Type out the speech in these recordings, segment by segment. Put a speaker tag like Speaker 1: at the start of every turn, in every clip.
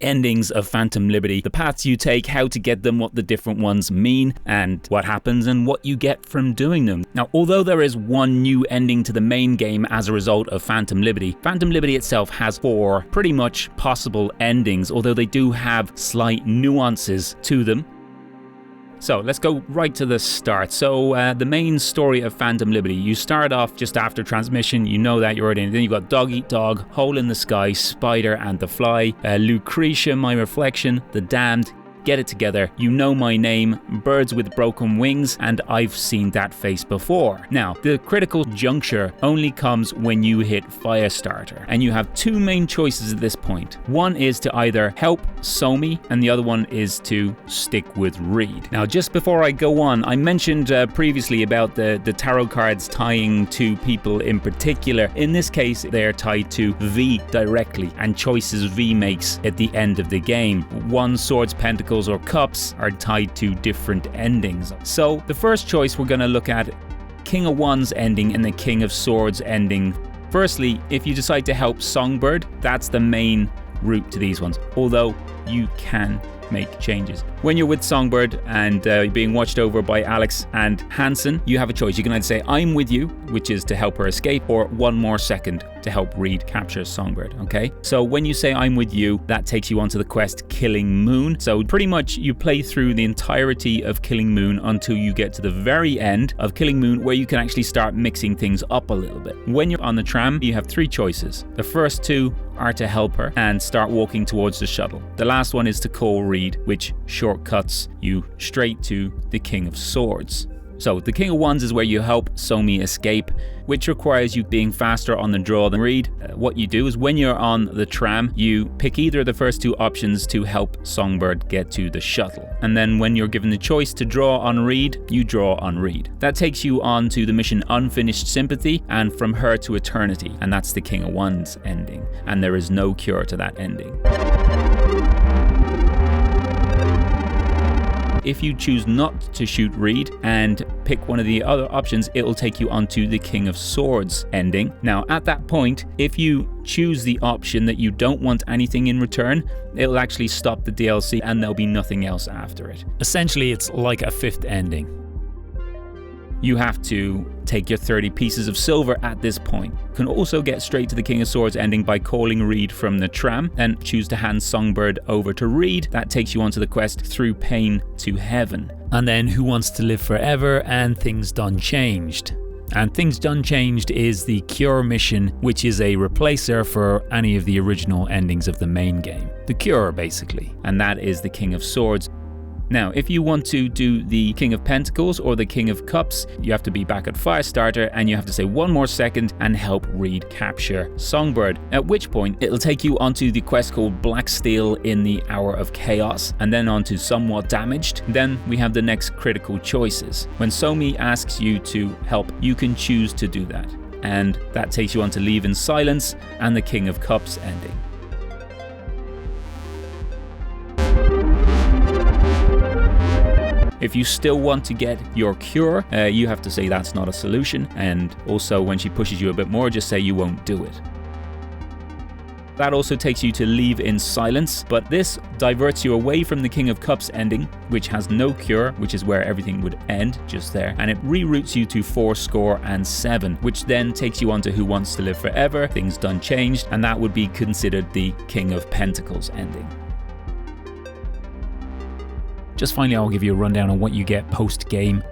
Speaker 1: endings of Phantom Liberty, the paths you take, how to get them, what the different ones mean, and what happens and what you get from doing them. Now, although there is one new ending to the main game as a result of Phantom Liberty itself has 4 pretty much possible endings, although they do have slight nuances to them. So let's go right to the start. So the main story of Phantom Liberty, you start off just after transmission, you know that you're already in. Then you've got Dog Eat Dog, Hole in the Sky, Spider and the Fly, Lucretia, My Reflection, The Damned, Get It Together, You Know My Name, Birds with Broken Wings, and I've Seen That Face Before. Now, the critical juncture only comes when you hit Firestarter, and you have 2 main choices at this point. One is to either help Somi, and the other one is to stick with Reed. Now, just before I go on, I mentioned previously about the tarot cards tying to people in particular. In this case, they're tied to V directly, and choices V makes at the end of the game. One, Swords, Pentacles, or Cups are tied to different endings. So the first choice we're going to look at, King of Wands ending and the King of Swords ending. Firstly, if you decide to help Songbird, that's the main route to these ones, although you can make changes. When you're with Songbird and being watched over by Alex and Hansen, you have a choice. You can either say, I'm with you, which is to help her escape, or 1 more second to help Reed capture Songbird, okay? So when you say I'm with you, that takes you onto the quest Killing Moon. So pretty much you play through the entirety of Killing Moon until you get to the very end of Killing Moon, where you can actually start mixing things up a little bit. When you're on the tram, you have 3 choices. The first 2 are to help her and start walking towards the shuttle. The last one is to call Reed, which shortcuts you straight to the King of Swords. So the King of Wands is where you help Somi escape, which requires you being faster on the draw than Reed. What you do is when you're on the tram, you pick either of the first 2 options to help Songbird get to the shuttle. And then when you're given the choice to draw on Reed, you draw on Reed. That takes you on to the mission Unfinished Sympathy and From Her to Eternity. And that's the King of Wands ending. And there is no cure to that ending. If you choose not to shoot Reed and pick one of the other options, it will take you onto the King of Swords ending. Now, at that point, if you choose the option that you don't want anything in return, it'll actually stop the DLC and there'll be nothing else after it. Essentially, it's like a 5th ending. You have to take your 30 pieces of silver at this point. You can also get straight to the King of Swords ending by calling Reed from the tram and choose to hand Songbird over to Reed. That takes you onto the quest Through Pain to Heaven. And then Who Wants to Live Forever and Things Done Changed. And Things Done Changed is the Cure mission, which is a replacer for any of the original endings of the main game. The Cure, basically. And that is the King of Swords. Now, if you want to do the King of Pentacles or the King of Cups, you have to be back at Firestarter and you have to say 1 more second and help Reed capture Songbird. At which point, it'll take you onto the quest called Black Steel in the Hour of Chaos, and then onto Somewhat Damaged. Then we have the next critical choices. When Somi asks you to help, you can choose to do that. And that takes you on to Leave in Silence and the King of Cups ending. If you still want to get your cure, you have to say that's not a solution. And also when she pushes you a bit more, just say you won't do it. That also takes you to Leave in Silence, but this diverts you away from the King of Cups ending, which has no cure, which is where everything would end, just there. And it reroutes you to 4-7, which then takes you on to Who Wants to Live Forever, Things Done Changed, and that would be considered the King of Pentacles ending. Just finally, I'll give you a rundown on what you get post-game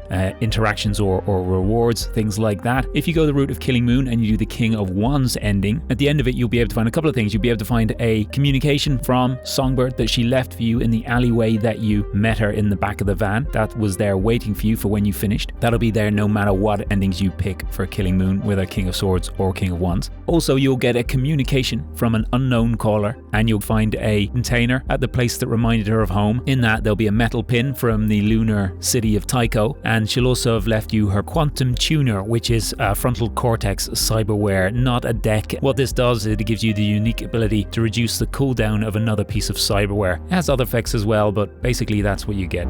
Speaker 1: interactions or rewards, things like that. If you go the route of Killing Moon and you do the King of Wands ending, at the end of it, you'll be able to find a couple of things. You'll be able to find a communication from Songbird that she left for you in the alleyway that you met her in the back of the van. That was there waiting for you for when you finished. That'll be there no matter what endings you pick for Killing Moon, whether King of Swords or King of Wands. Also, you'll get a communication from an unknown caller, and you'll find a container at the place that reminded her of home. In that, there'll be a metal pin from the lunar city of Tycho, and she'll also have left you her quantum tuner, which is a frontal cortex cyberware, not a deck. What this does is it gives you the unique ability to reduce the cooldown of another piece of cyberware. It has other effects as well, but basically that's what you get.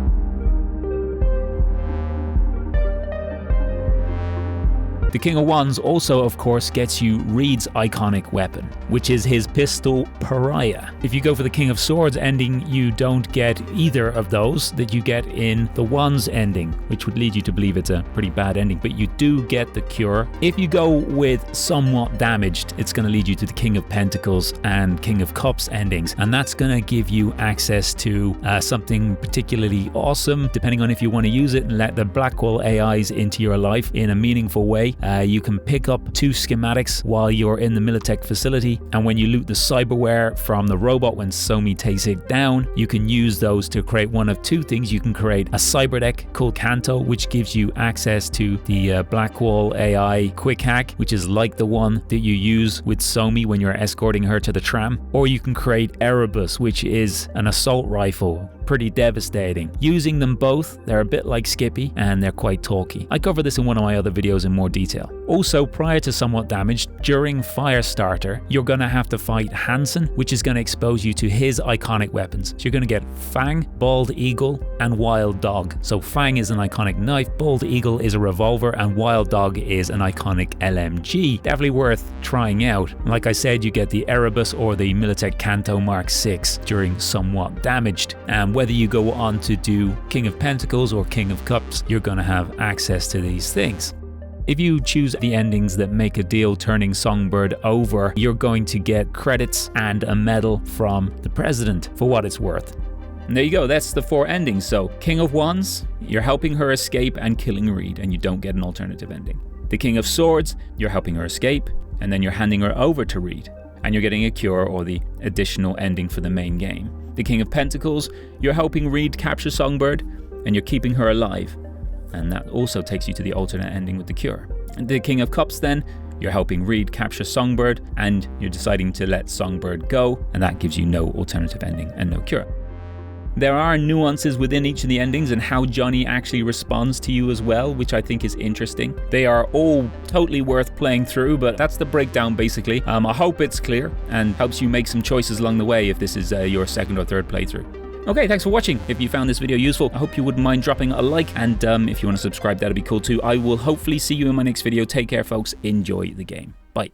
Speaker 1: The King of Wands also, of course, gets you Reed's iconic weapon, which is his pistol Pariah. If you go for the King of Swords ending, you don't get either of those that you get in the Wands ending, which would lead you to believe it's a pretty bad ending, but you do get the cure. If you go with Somewhat Damaged, it's going to lead you to the King of Pentacles and King of Cups endings, and that's going to give you access to something particularly awesome, depending on if you want to use it and let the Blackwall AIs into your life in a meaningful way. You can pick up 2 schematics while you're in the Militech facility, and when you loot the cyberware from the robot when Somi takes it down, you can use those to create one of 2 things. You can create a cyber deck called Kanto, which gives you access to the Blackwall AI quick hack, which is like the one that you use with Somi when you're escorting her to the tram. Or you can create Erebus, which is an assault rifle. Pretty devastating. Using them both, they're a bit like Skippy and they're quite talky. I cover this in one of my other videos in more detail. Also, prior to Somewhat Damaged, during Firestarter, you're going to have to fight Hansen, which is going to expose you to his iconic weapons. So you're going to get Fang, Bald Eagle, and Wild Dog. So Fang is an iconic knife, Bald Eagle is a revolver, and Wild Dog is an iconic LMG. Definitely worth trying out. Like I said, you get the Erebus or the Militech Kanto Mark 6 during Somewhat Damaged. And whether you go on to do King of Pentacles or King of Cups, you're going to have access to these things. If you choose the endings that make a deal turning Songbird over, you're going to get credits and a medal from the president for what it's worth. And there you go, that's the 4 endings. So King of Wands, you're helping her escape and killing Reed, and you don't get an alternative ending. The King of Swords, you're helping her escape, and then you're handing her over to Reed, and you're getting a cure or the additional ending for the main game. The King of Pentacles, you're helping Reed capture Songbird, and you're keeping her alive. And that also takes you to the alternate ending with the cure. And the King of Cups then, you're helping Reed capture Songbird, and you're deciding to let Songbird go, and that gives you no alternative ending and no cure. There are nuances within each of the endings and how Johnny actually responds to you as well, which I think is interesting. They are all totally worth playing through, but that's the breakdown basically. I hope it's clear and helps you make some choices along the way if this is your 2nd or 3rd playthrough. Okay, thanks for watching. If you found this video useful, I hope you wouldn't mind dropping a like, and if you want to subscribe, that'd be cool too. I will hopefully see you in my next video. Take care, folks. Enjoy the game. Bye.